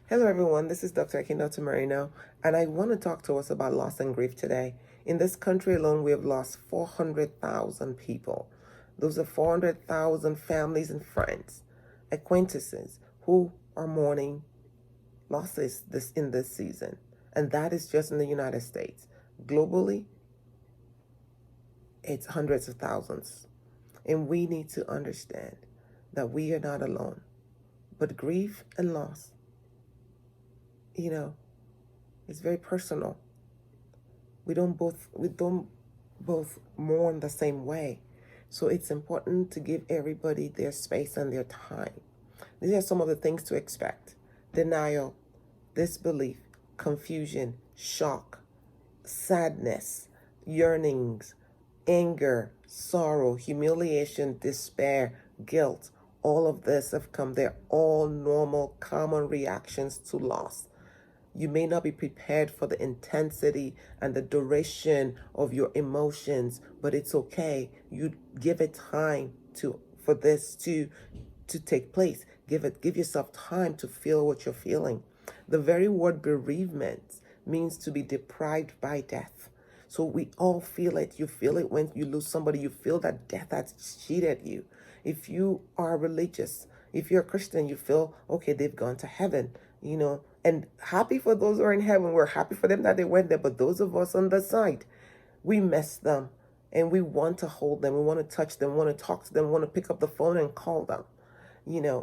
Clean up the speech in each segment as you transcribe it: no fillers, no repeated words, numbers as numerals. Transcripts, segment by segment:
Hello, everyone. This is Dr. Akinoto Marino, and I want to talk to us about loss and grief today. In this country alone, we have lost 400,000 people. Those are 400,000 families and friends, acquaintances who are mourning losses in this season, and that is just in the United States. Globally, it's hundreds of thousands, and we need to understand that we are not alone. But grief and loss, you know, it's very personal. We don't both mourn the same way. So it's important to give everybody their space and their time. These are some of the things to expect: denial, disbelief, confusion, shock, sadness, yearnings, anger, sorrow, humiliation, despair, guilt. All of this have come. They're all normal, common reactions to loss. You may not be prepared for the intensity and the duration of your emotions, but it's okay. You give it time for this to take place. Give yourself time to feel what you're feeling. The very word bereavement means to be deprived by death. So we all feel it. You feel it when you lose somebody. You feel that death has cheated you. If you are religious, if you're a Christian, you feel, okay, they've gone to heaven, and happy for those who are in heaven. We're happy for them that they went there. But those of us on the side, we miss them and we want to hold them. We want to touch them, want to talk to them, want to pick up the phone and call them,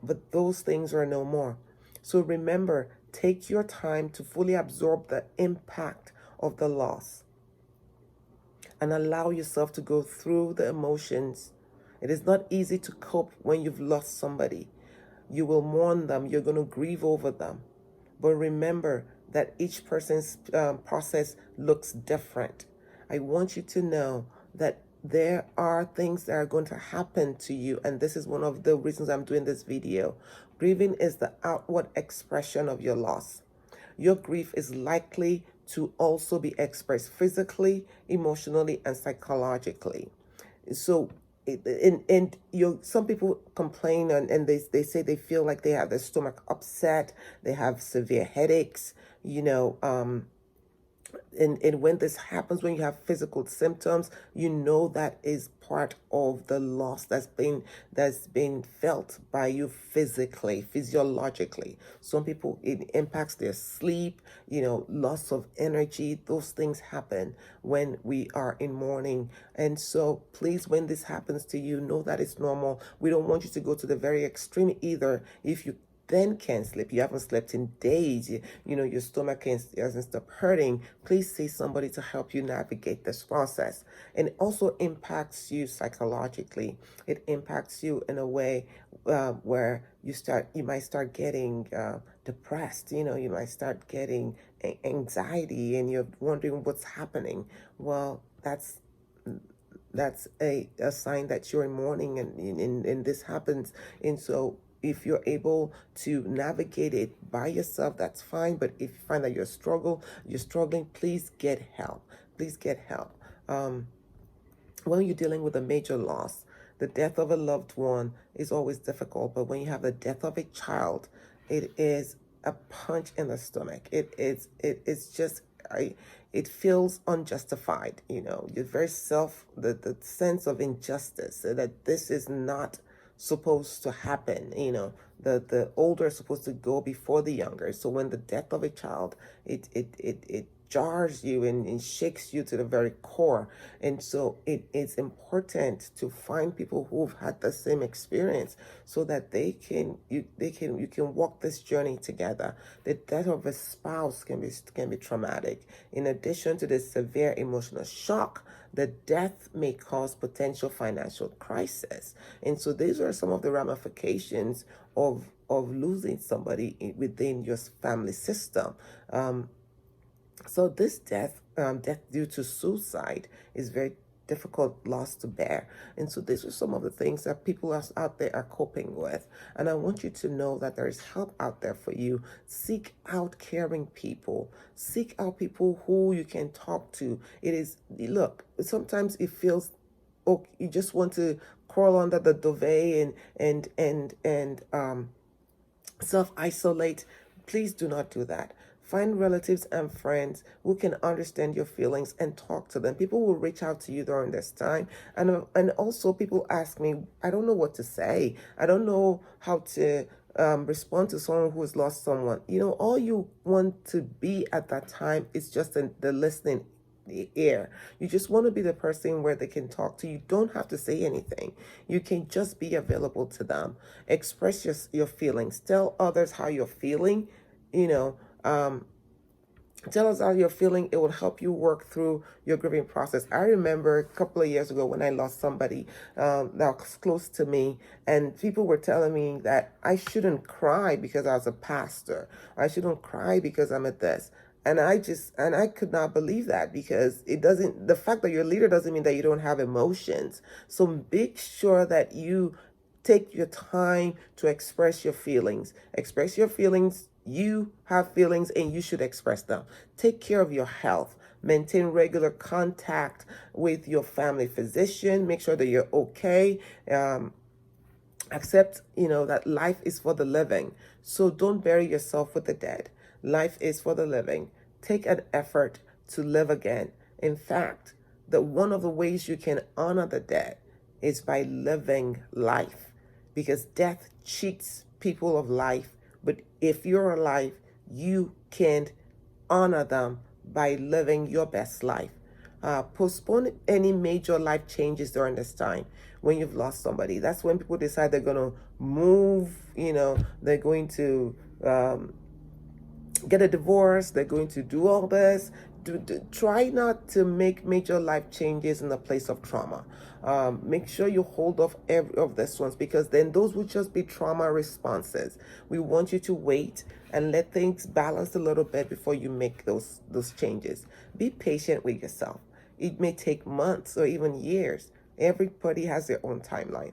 but those things are no more. So remember, take your time to fully absorb the impact of the loss and allow yourself to go through the emotions. It is not easy to cope when you've lost somebody. You will mourn them. You're going to grieve over them. But remember that each person's process looks different. I want you to know that there are things that are going to happen to you. And this is one of the reasons I'm doing this video. Grieving is the outward expression of your loss. Your grief is likely to also be expressed physically, emotionally, and psychologically. So, some people complain and they say they feel like they have their stomach upset, they have severe headaches, and when this happens, when you have physical symptoms, that is part of the loss that's been felt by you physically, physiologically. Some people, it impacts their sleep, loss of energy. Those things happen when we are in mourning. And so please, when this happens to you, know that it's normal. We don't want you to go to the very extreme either. If you then can't sleep, you haven't slept in days, your stomach hasn't stopped hurting, please see somebody to help you navigate this process. And it also impacts you psychologically. It impacts you in a way where you might start getting depressed, you might start getting anxiety, and you're wondering what's happening. Well, that's a sign that you're in mourning, and this happens. And so if you're able to navigate it by yourself, that's fine. But if you find that you're struggling, please get help. Please get help. When you're dealing with a major loss, the death of a loved one is always difficult. But when you have the death of a child, it is a punch in the stomach. It's just it feels unjustified. You're very the sense of injustice, so that this is not supposed to happen. The older is supposed to go before the younger. So when the death of a child, it jars you and shakes you to the very core. And so it's important to find people who've had the same experience, so that you can walk this journey together. The death of a spouse can be traumatic. In addition to the severe emotional shock, the death may cause potential financial crisis. And so these are some of the ramifications of losing somebody within your family system. So this death due to suicide, is very difficult loss to bear. And so these are some of the things that people out there are coping with. And I want you to know that there is help out there for you. Seek out caring people. Seek out people who you can talk to. Look, sometimes it feels, oh, you just want to crawl under the duvet and self-isolate. Please do not do that. Find relatives and friends who can understand your feelings and talk to them. People will reach out to you during this time. And also, people ask me, I don't know what to say. I don't know how to respond to someone who has lost someone. All you want to be at that time is just the listening ear. You just want to be the person where they can talk to you. You don't have to say anything. You can just be available to them. Express your feelings. Tell others how you're feeling. You know, tell us how you're feeling. It will help you work through your grieving process. I remember a couple of years ago when I lost somebody that was close to me, and people were telling me that I shouldn't cry because I was a pastor. I shouldn't cry because I'm at this. And I could not believe that, because the fact that you're a leader doesn't mean that you don't have emotions. So make sure that you take your time to express your feelings. Express your feelings. You have feelings and you should express them. Take care of your health. Maintain regular contact with your family physician. Make sure that you're okay. Accept, that life is for the living. So don't bury yourself with the dead. Life is for the living. Take an effort to live again. In fact, one of the ways you can honor the dead is by living life, because death cheats people of life. But if you're alive, you can honor them by living your best life. Postpone any major life changes during this time when you've lost somebody. That's when people decide they're going to move, they're going to get a divorce, they're going to do all this. Try not to make major life changes in the place of trauma. Make sure you hold off every of these ones, because then those would just be trauma responses. We want you to wait and let things balance a little bit before you make those changes. Be patient with yourself. It may take months or even years. Everybody has their own timeline,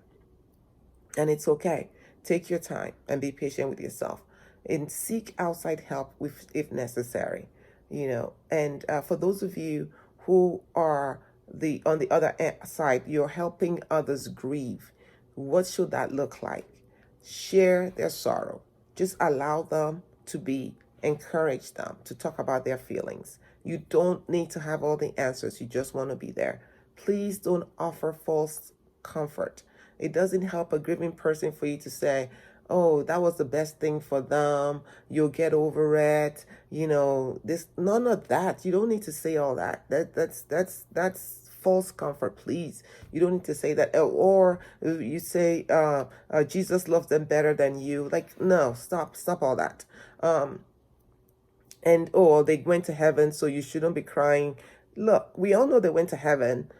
and it's okay. Take your time and be patient with yourself, and seek outside help if necessary. And for those of you who are on the other side, you're helping others grieve. What should that look like? Share their sorrow. Just allow them to be. Encourage them to talk about their feelings. You don't need to have all the answers. You just want to be there. Please don't offer false comfort. It doesn't help a grieving person for you to say, oh, that was the best thing for them. You'll get over it. None of that. You don't need to say all that. That's false comfort. Please, you don't need to say that. Or you say, Jesus loves them better than you. Like, no, stop all that. And they went to heaven, so you shouldn't be crying. Look, we all know they went to heaven,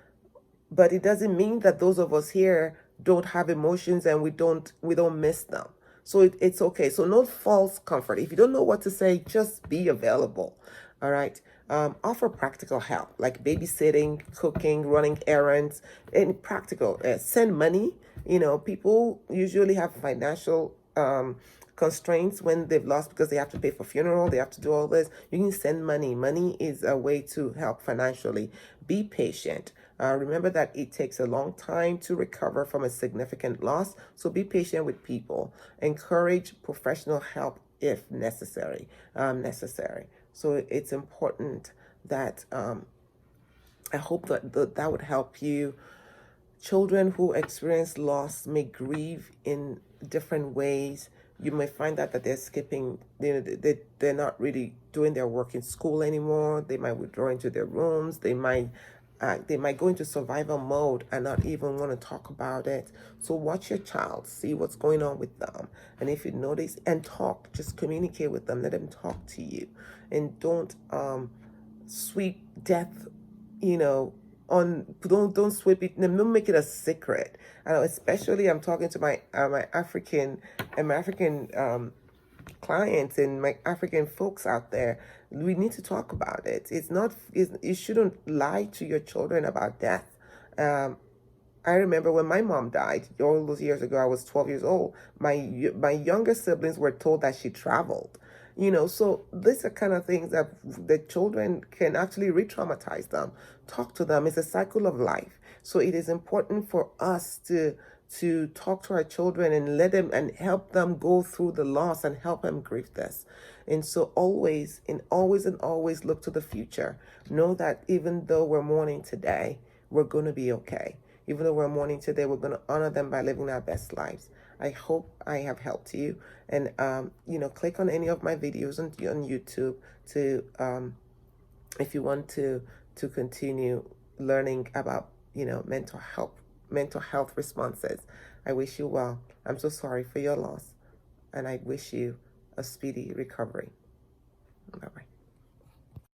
but it doesn't mean that those of us here don't have emotions and we don't miss them. So it's okay. So no false comfort. If you don't know what to say, just be available. All right. Offer practical help like babysitting, cooking, running errands, and practical. Send money. People usually have financial constraints when they've lost, because they have to pay for funeral, they have to do all this. You can send money. Money is a way to help financially. Be patient. Remember that it takes a long time to recover from a significant loss, so be patient with people. Encourage professional help if necessary. So it's important that I hope that would help you. Children who experience loss may grieve in different ways. You may find out that they're skipping, they're not really doing their work in school anymore. They might withdraw into their rooms. They might go into survival mode and not even want to talk about it. So watch your child, see what's going on with them. And if you notice, and talk, just communicate with them, let them talk to you. And don't sweep death, don't sweep it, don't make it a secret. I know, especially I'm talking to my African clients and my African folks out there. We need to talk about it. You shouldn't lie to your children about death. I remember when my mom died all those years ago. I was 12 years old. My younger siblings were told that she traveled. So these are kind of things that the children can actually re-traumatize them. Talk to them. It's a cycle of life. So it is important for us to to talk to our children and let them and help them go through the loss and help them grieve this. And so always and always look to the future. Know that even though we're mourning today, we're going to be okay. Even though we're mourning today, we're going to honor them by living our best lives. I hope I have helped you. And, click on any of my videos on YouTube to, if you want to continue learning about, mental health responses. I wish you well. I'm so sorry for your loss, and I wish you a speedy recovery. Bye-bye.